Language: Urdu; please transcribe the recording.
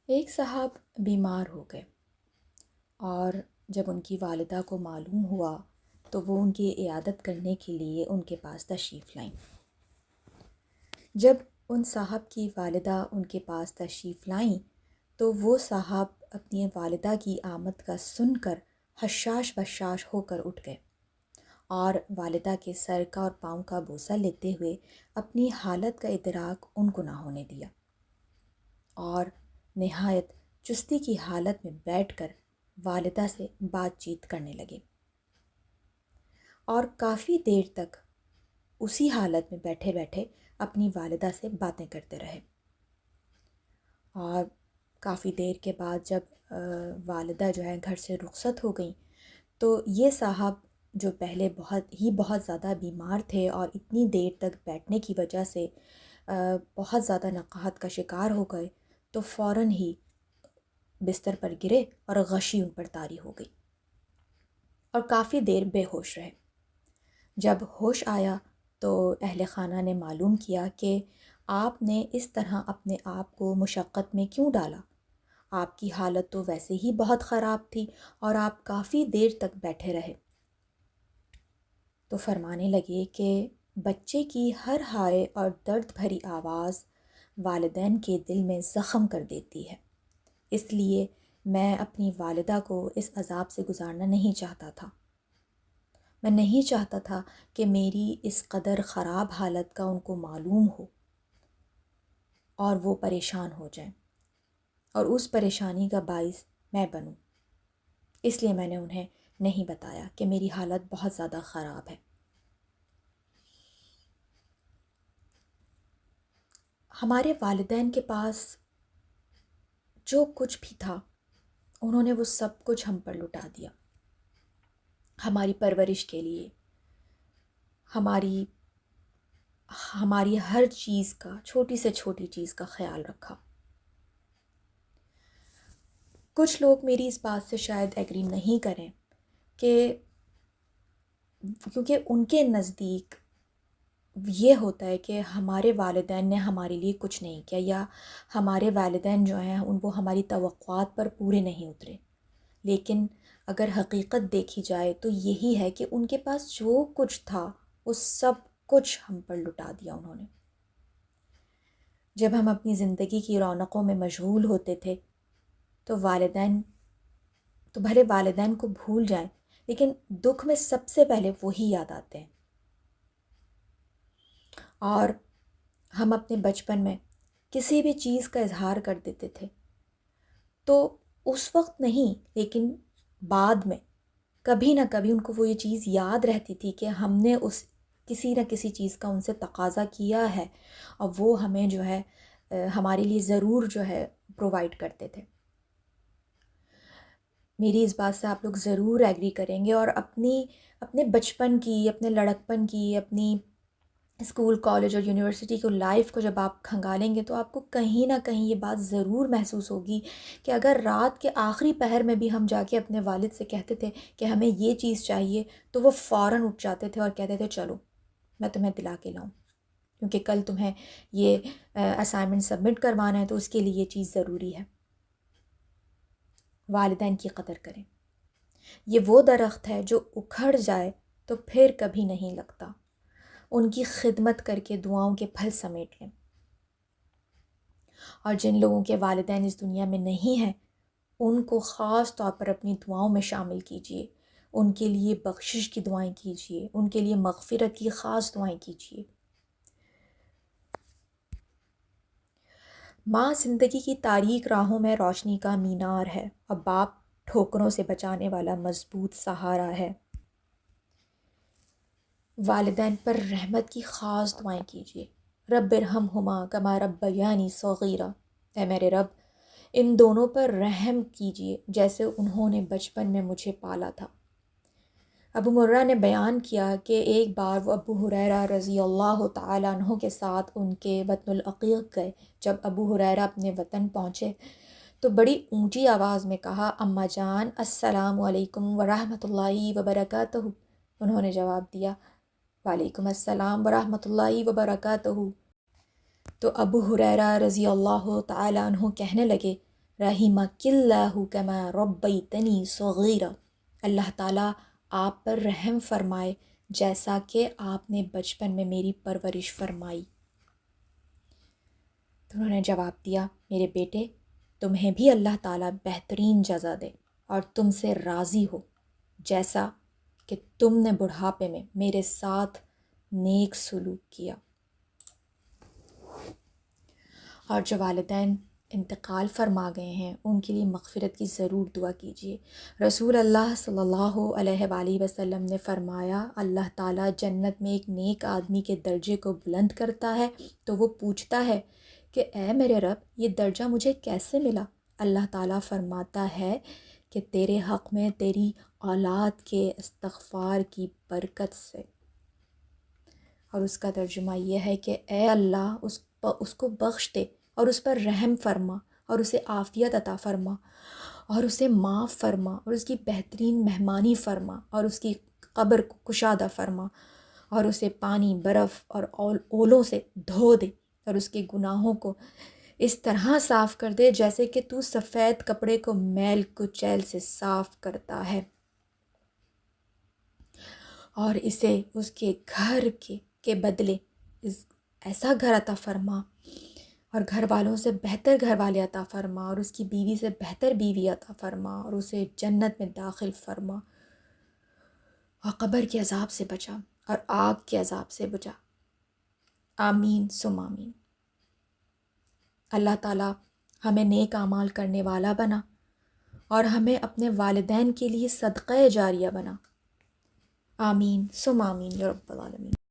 ایک صاحب بیمار ہو گئے اور جب ان کی والدہ کو معلوم ہوا تو وہ ان کی عیادت کرنے کے لیے ان کے پاس تشریف لائیں۔ جب ان صاحب کی والدہ ان کے پاس تشریف لائیں تو وہ صاحب اپنی والدہ کی آمد کا سن کر حشاش بشاش ہو کر اٹھ گئے اور والدہ کے سر کا اور پاؤں کا بوسہ لیتے ہوئے اپنی حالت کا ادراک ان کو نہ ہونے دیا اور نہایت چستی کی حالت میں بیٹھ کر والدہ سے بات چیت کرنے لگے اور کافی دیر تک اسی حالت میں بیٹھے بیٹھے اپنی والدہ سے باتیں کرتے رہے۔ اور کافی دیر کے بعد جب والدہ جو ہے گھر سے رخصت ہو گئیں تو یہ صاحب جو پہلے بہت زیادہ بیمار تھے اور اتنی دیر تک بیٹھنے کی وجہ سے بہت زیادہ نقاہت کا شکار ہو گئے تو فوراً ہی بستر پر گرے اور غشی ان پر طاری ہو گئی اور کافی دیر بے ہوش رہے۔ جب ہوش آیا تو اہل خانہ نے معلوم کیا کہ آپ نے اس طرح اپنے آپ کو مشقت میں کیوں ڈالا، آپ کی حالت تو ویسے ہی بہت خراب تھی اور آپ کافی دیر تک بیٹھے رہے۔ تو فرمانے لگے کہ بچے کی ہر ہائے اور درد بھری آواز والدین کے دل میں زخم کر دیتی ہے، اس لیے میں اپنی والدہ کو اس عذاب سے گزارنا نہیں چاہتا تھا۔ میں نہیں چاہتا تھا کہ میری اس قدر خراب حالت کا ان کو معلوم ہو اور وہ پریشان ہو جائیں اور اس پریشانی کا باعث میں بنوں، اس لیے میں نے انہیں نہیں بتایا کہ میری حالت بہت زیادہ خراب ہے۔ ہمارے والدین کے پاس جو کچھ بھی تھا انہوں نے وہ سب کچھ ہم پر لٹا دیا، ہماری پرورش کے لیے، ہماری ہر چیز کا، چھوٹی سے چھوٹی چیز کا خیال رکھا۔ کچھ لوگ میری اس بات سے شاید ایگری نہیں کریں کہ کیونکہ ان کے نزدیک یہ ہوتا ہے کہ ہمارے والدین نے ہمارے لیے کچھ نہیں کیا، یا ہمارے والدین جو ہیں وہ ہماری توقعات پر پورے نہیں اترے۔ لیکن اگر حقیقت دیکھی جائے تو یہی ہے کہ ان کے پاس جو کچھ تھا وہ سب کچھ ہم پر لٹا دیا انہوں نے۔ جب ہم اپنی زندگی کی رونقوں میں مشغول ہوتے تھے تو بھلے والدین کو بھول جائیں لیکن دکھ میں سب سے پہلے وہی یاد آتے ہیں۔ اور ہم اپنے بچپن میں کسی بھی چیز کا اظہار کر دیتے تھے تو اس وقت نہیں لیکن بعد میں کبھی نہ کبھی ان کو وہ یہ چیز یاد رہتی تھی کہ ہم نے کسی نہ کسی چیز کا ان سے تقاضا کیا ہے اور وہ ہمیں جو ہے ہمارے لیے ضرور جو ہے پرووائڈ کرتے تھے۔ میری اس بات سے آپ لوگ ضرور ایگری کریں گے، اور اپنے بچپن کی، اپنے لڑکپن کی، اپنی اسکول کالج اور یونیورسٹی کو لائف کو جب آپ کھنگالیں گے تو آپ کو کہیں نہ کہیں یہ بات ضرور محسوس ہوگی کہ اگر رات کے آخری پہر میں بھی ہم جا کے اپنے والد سے کہتے تھے کہ ہمیں یہ چیز چاہیے تو وہ فوراً اٹھ جاتے تھے اور کہتے تھے چلو میں تمہیں دلا کے لاؤں، کیونکہ کل تمہیں یہ اسائنمنٹ سبمٹ کروانا ہے تو اس کے لیے یہ چیز ضروری ہے۔ والدین کی قدر کریں، یہ وہ درخت ہے جو اکھڑ جائے تو پھر کبھی نہیں لگتا، ان کی خدمت کر کے دعاؤں کے پھل سمیٹ لیں۔ اور جن لوگوں کے والدین اس دنیا میں نہیں ہیں ان کو خاص طور پر اپنی دعاؤں میں شامل کیجیے، ان کے لیے بخشش کی دعائیں کیجیے، ان کے لیے مغفرت کی خاص دعائیں کیجیے۔ ماں زندگی کی تاریک راہوں میں روشنی کا مینار ہے اور باپ ٹھوکروں سے بچانے والا مضبوط سہارا ہے۔ والدین پر رحمت کی خاص دعائیں کیجیے، رب ارحمہما کما ربیانی صغیرا، اے میرے رب ان دونوں پر رحم کیجیے جیسے انہوں نے بچپن میں مجھے پالا تھا۔ ابو مرہ نے بیان کیا کہ ایک بار وہ ابو ہریرہ رضی اللہ تعالیٰ عنہ کے ساتھ ان کے وطن العقیق گئے۔ جب ابو ہریرہ اپنے وطن پہنچے تو بڑی اونچی آواز میں کہا، اماں جان السلام علیکم ورحمۃ اللہ وبرکاتہ۔ انہوں نے جواب دیا، وعلیکم السلام ورحمۃ اللہ وبرکاتہ۔ تو ابو ہریرہ رضی اللہ تعالیٰ عنہ کہنے لگے، رحمک اللہ کما ربیتنی صغیرا، اللہ تعالیٰ آپ پر رحم فرمائے جیسا کہ آپ نے بچپن میں میری پرورش فرمائی۔ تو انہوں نے جواب دیا، میرے بیٹے تمہیں بھی اللہ تعالیٰ بہترین جزا دے اور تم سے راضی ہو، جیسا کہ تم نے بڑھاپے میں میرے ساتھ نیک سلوک کیا۔ اور جو والدین انتقال فرما گئے ہیں ان کے لیے مغفرت کی ضرور دعا کیجیے۔ رسول اللہ صلی اللہ علیہ وآلہ وسلم نے فرمایا، اللہ تعالیٰ جنت میں ایک نیک آدمی کے درجے کو بلند کرتا ہے تو وہ پوچھتا ہے کہ اے میرے رب، یہ درجہ مجھے کیسے ملا؟ اللہ تعالیٰ فرماتا ہے کہ تیرے حق میں تیری اولاد کے استغفار کی برکت سے۔ اور اس کا ترجمہ یہ ہے کہ اے اللہ اس کو بخش دے اور اس پر رحم فرما اور اسے عافیت عطا فرما اور اسے معاف فرما اور اس کی بہترین مہمانی فرما اور اس کی قبر کو کشادہ فرما اور اسے پانی، برف اور اولوں سے دھو دے اور اس کے گناہوں کو اس طرح صاف کر دے جیسے کہ تو سفید کپڑے کو میل کچیل سے صاف کرتا ہے، اور اسے اس کے گھر کے بدلے ایسا گھر عطا فرما اور گھر والوں سے بہتر گھر والے عطا فرما اور اس کی بیوی سے بہتر بیوی عطا فرما اور اسے جنت میں داخل فرما اور قبر کے عذاب سے بچا اور آگ کے عذاب سے بچا۔ آمین ثم آمین۔ اللہ تعالیٰ ہمیں نیک اعمال کرنے والا بنا اور ہمیں اپنے والدین کے لیے صدقہ جاریہ بنا۔ آمین ثم آمین یا رب العالمین۔